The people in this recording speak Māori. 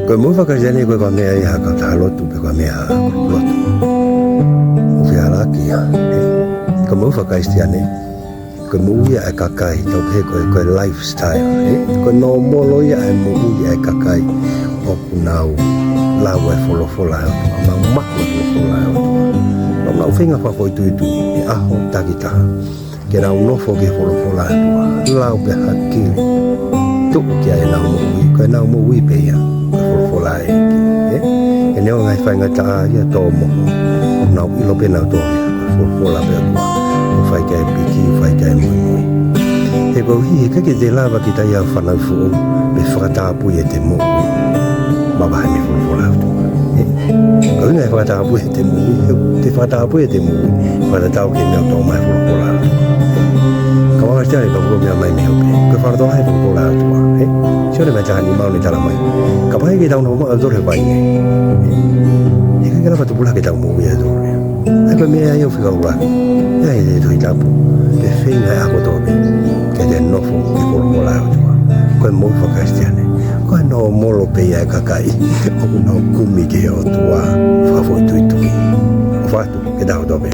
Como fakakalisitiane ko kami ay hakatalo tu pe kami ha lot. Ufia laki ya. Como fakakalisitiane como ya kakai tau pe ko lifestyle. Ko no molo ya mo ya kakai o kunau lawa folo ama mak folo. Mau finga fa foi tu aho takita. Kera uno fo ke folo lau pe hakili. Tu kia na mo ko na mo wi pe ya. Folai e ne ngai fai ngai ta ya to mo na i lo pe na to fola pe ko fai kai piki fai kai mo e ko hi ka ke de la ba ki ta ya fa na fu be frata pu ye te mo ba ba mi fola e ko ne frata pu ye te mo te frata pu ye te mo fa ta o ke me to mai fola ka wa sta ni ba ko me mai me ho pe ko fa to hai fola to e cho ne ba ja ni ma ni ta la mai kapag kita uno mo ador he bai e che la fatto pula che da mo ya ador e poi mi io figa ora e de to itapu de finga a ko dobe che de no fo che por mola ko mo fakakalisitiane ko no mo lo pe ya kakai o no kumi ke o tua fa fo tu o fa tu che da dobe